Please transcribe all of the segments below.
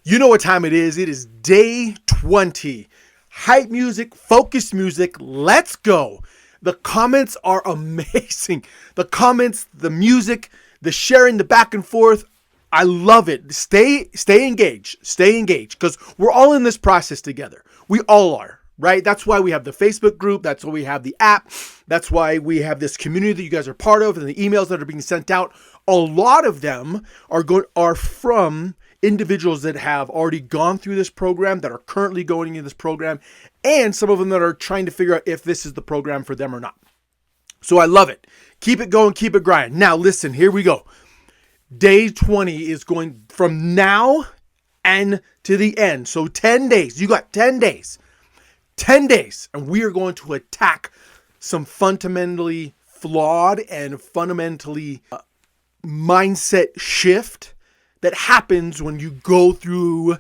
You know what time it is. It is day 20. Hype music, focused music. Let's go. The comments are amazing. The comments, the music, the sharing, the back and forth. I love it. Stay engaged. Stay engaged because we're all in this process together. We all are, right? That's why we have the Facebook group. That's why we have the app. That's why we have this community that you guys are part of and the emails that are being sent out. A lot of them are from individuals that have already gone through this program, that are currently going into this program, and some of them that are trying to figure out if this is the program for them or not. So I love it. Keep it going, keep it grinding. Now listen, here we go. Day 20 is going from now and to the end. So 10 days. You got 10 days. 10 days. And we are going to attack some fundamentally flawed and fundamentally mindset shift that happens when you go through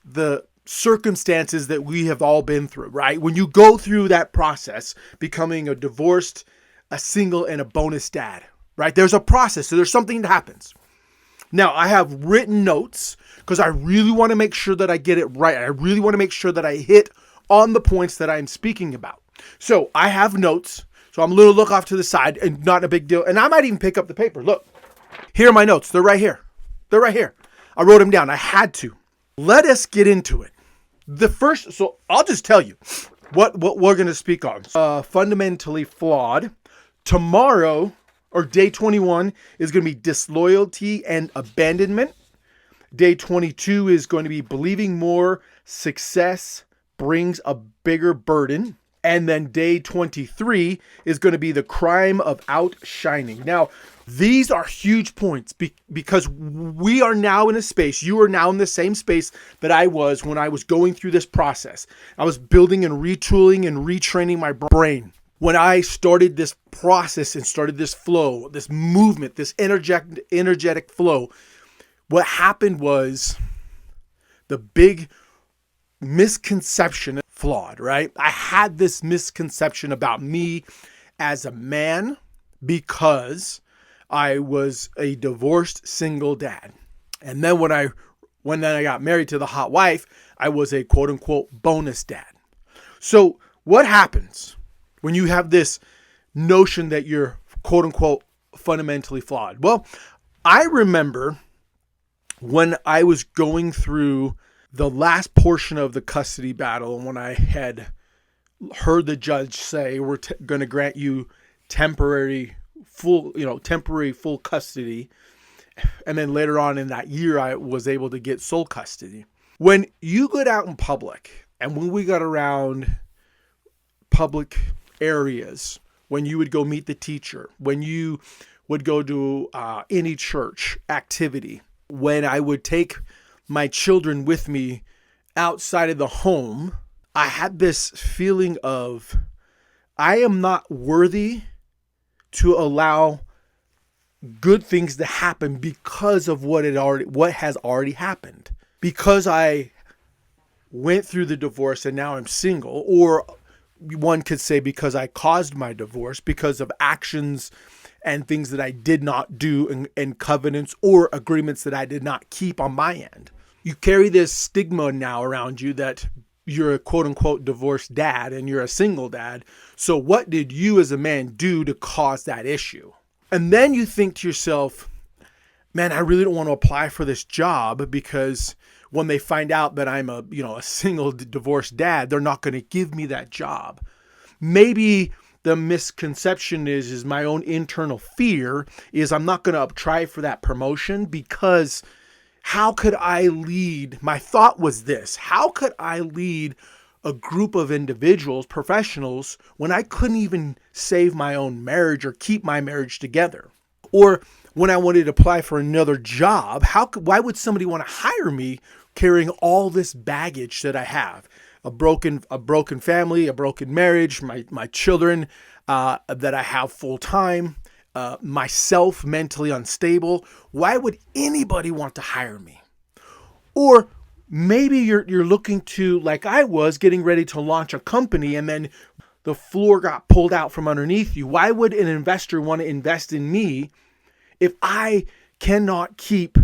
the circumstances that we have all been through, right? When you go through that process, becoming a divorced, a single, and a bonus dad, right? There's a process. So there's something that happens. Now, I have written notes because I really want to make sure that I get it right. I really want to make sure that I hit on the points that I'm speaking about. So I have notes. So I'm a little look off to the side and not a big deal. And I might even pick up the paper. Look, here are my notes. They're right here. They're right here. I wrote them down. I had to. Let us get into it. So I'll just tell you what we're going to speak on. Fundamentally flawed. Tomorrow, or day 21, is going to be disloyalty and abandonment. Day 22 is going to be believing more success brings a bigger burden. And then day 23 is going to be the crime of outshining. Now, these are huge points because we are now in a space, you are now in the same space that I was when I was going through this process. I was building and retooling and retraining my brain. When I started this process and started this flow, this movement, this energetic flow, what happened was the big misconception, flawed, right? I had this misconception about me as a man because I was a divorced single dad. And then when I got married to the hot wife, I was a quote unquote bonus dad. So what happens when you have this notion that you're quote unquote fundamentally flawed? Well, I remember when I was going through the last portion of the custody battle, and when I had heard the judge say, we're going to grant you temporary full custody. And then later on in that year, I was able to get sole custody. When you get out in public, and when we got around public areas, when you would go meet the teacher, when you would go to any church activity, when I would take my children with me outside of the home, I had this feeling of I am not worthy to allow good things to happen because of what has already happened. Because I went through the divorce and now I'm single, or one could say because I caused my divorce because of actions and things that I did not do and covenants or agreements that I did not keep on my end. You carry this stigma now around you that you're a quote unquote divorced dad and you're a single dad. So what did you as a man do to cause that issue? And then you think to yourself, man, I really don't want to apply for this job because when they find out that I'm a single divorced dad, they're not going to give me that job. Maybe the misconception is my own internal fear is I'm not going to try for that promotion because how could I lead? My thought was this: how could I lead a group of individuals, professionals, when I couldn't even save my own marriage or keep my marriage together? Or when I wanted to apply for another job, why would somebody want to hire me carrying all this baggage that I have? A broken family, a broken marriage, my children that I have full time, myself mentally unstable. Why would anybody want to hire me? Or maybe you're looking to, like I was, getting ready to launch a company and then the floor got pulled out from underneath you. Why would an investor want to invest in me if I cannot keep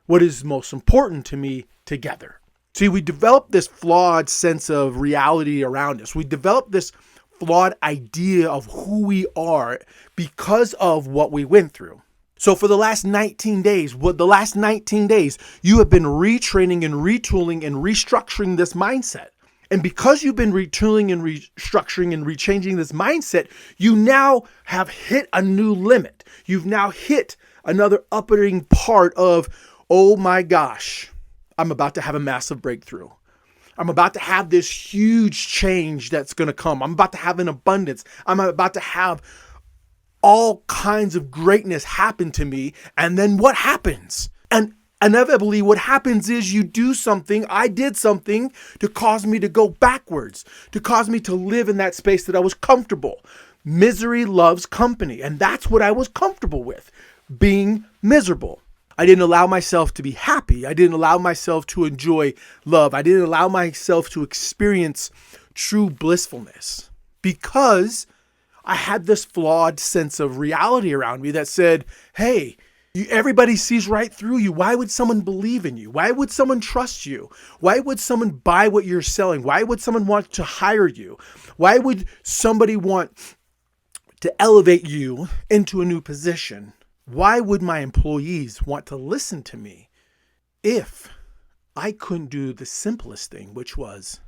what is most important to me together. See, we develop this flawed sense of reality around us. We develop this flawed idea of who we are because of what we went through. So for the last 19 days, you have been retraining and retooling and restructuring this mindset. And because you've been retooling and restructuring and rechanging this mindset, you now have hit a new limit. You've now hit another upping part of, oh my gosh, I'm about to have a massive breakthrough. I'm about to have this huge change that's going to come. I'm about to have an abundance. I'm about to have all kinds of greatness happen to me. And then what happens? And inevitably, what happens is I did something to cause me to go backwards, to cause me to live in that space that I was comfortable. Misery loves company. And that's what I was comfortable with, being miserable. I didn't allow myself to be happy. I didn't allow myself to enjoy love. I didn't allow myself to experience true blissfulness because I had this flawed sense of reality around me that said, hey, everybody sees right through you. Why would someone believe in you? Why would someone trust you? Why would someone buy what you're selling? Why would someone want to hire you? Why would somebody want to elevate you into a new position? Why would my employees want to listen to me if I couldn't do the simplest thing, which was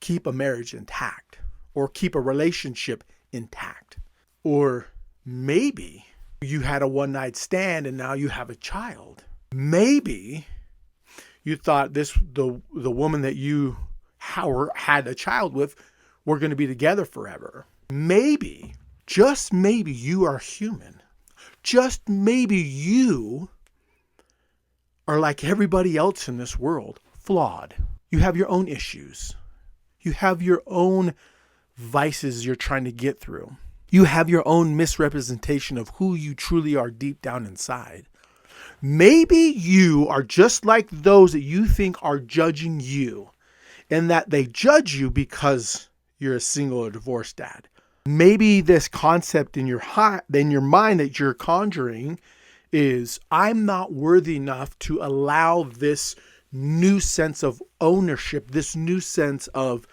keep a marriage intact or keep a relationship intact? Or maybe you had a one-night stand and now you have a child. Maybe you thought the woman that you had a child with were going to be together forever. Maybe, just maybe, you are human. Just maybe you are like everybody else in this world, flawed. You have your own issues. You have your own vices you're trying to get through. You have your own misrepresentation of who you truly are deep down inside. Maybe you are just like those that you think are judging you, in that they judge you because you're a single or divorced dad. Maybe this concept in your mind that you're conjuring is, I'm not worthy enough to allow this new sense of ownership, this new sense of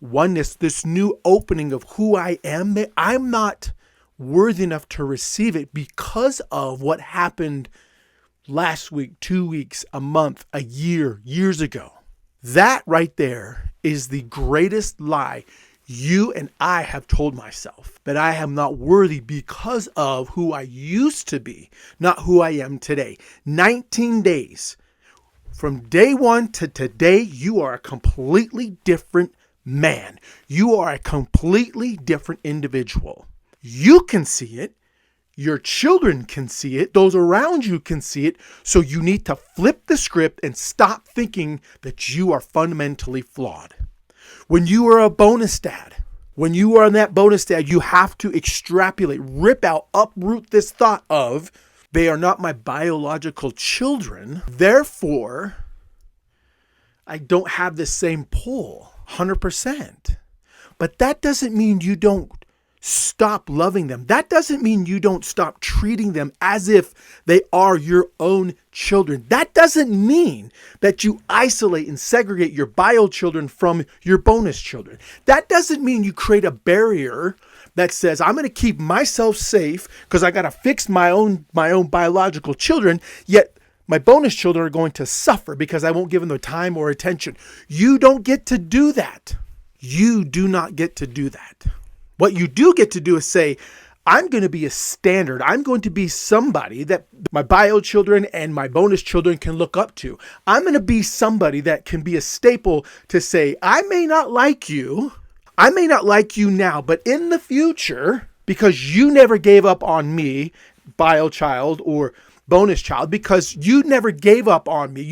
oneness, this new opening of who I am. I'm not worthy enough to receive it because of what happened last week, 2 weeks, a month, a year, years ago. That right there is the greatest lie you and I have told myself, that I am not worthy because of who I used to be, not who I am today. 19 days. From day one to today, you are a completely different man. You are a completely different individual. You can see it. Your children can see it. Those around you can see it. So you need to flip the script and stop thinking that you are fundamentally flawed. When you are a bonus dad, when you are in that bonus dad, you have to extrapolate, rip out, uproot this thought of, they are not my biological children. Therefore, I don't have the same pull, 100%. But that doesn't mean you don't stop loving them. That doesn't mean you don't stop treating them as if they are your own children. That doesn't mean that you isolate and segregate your bio children from your bonus children. That doesn't mean you create a barrier that says, I'm going to keep myself safe because I got to fix my own biological children, yet my bonus children are going to suffer because I won't give them the time or attention. You don't get to do that. You do not get to do that. What you do get to do is say, I'm going to be a standard. I'm going to be somebody that my bio children and my bonus children can look up to. I'm going to be somebody that can be a staple to say, I may not like you. I may not like you now, but in the future, because you never gave up on me, bio child or bonus child, because you never gave up on me.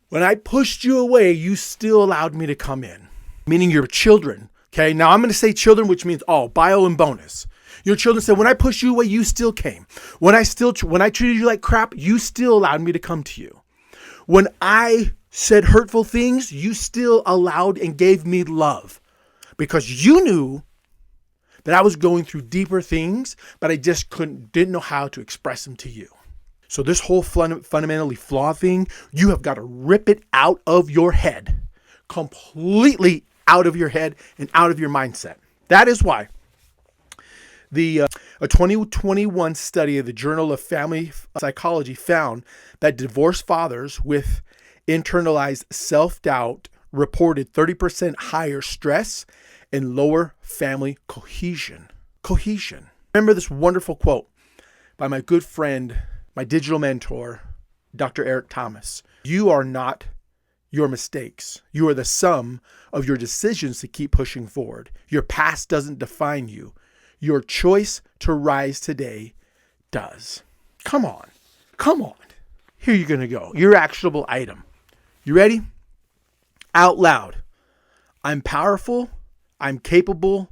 When I pushed you away, you still allowed me to come in, meaning your children. Okay, now I'm going to say children, which means all bio and bonus. Your children said, when I pushed you away, you still came. When I treated you like crap, you still allowed me to come to you. When I said hurtful things, you still allowed and gave me love because you knew that I was going through deeper things, but I just didn't know how to express them to you. So this whole fundamentally flawed thing, you have got to rip it out of your head, completely out of your head and out of your mindset. That is why a 2021 study of the Journal of Family Psychology found that divorced fathers with internalized self-doubt reported 30% higher stress and lower family cohesion. Cohesion. Remember this wonderful quote by my good friend, my digital mentor, Dr. Eric Thomas. You are not your mistakes. You are the sum of your decisions to keep pushing forward. Your past doesn't define you. Your choice to rise today does. Come on. Come on. Here you're going to go. Your actionable item. You ready? Out loud. I'm powerful. I'm capable.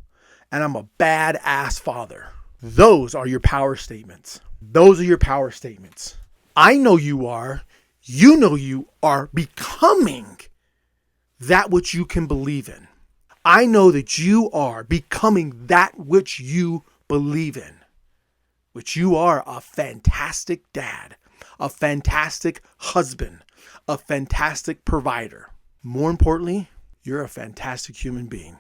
And I'm a badass father. Those are your power statements. Those are your power statements. I know you are. You know you are becoming that which you can believe in. I know that you are becoming that which you believe in, which you are a fantastic dad, a fantastic husband, a fantastic provider. More importantly, you're a fantastic human being.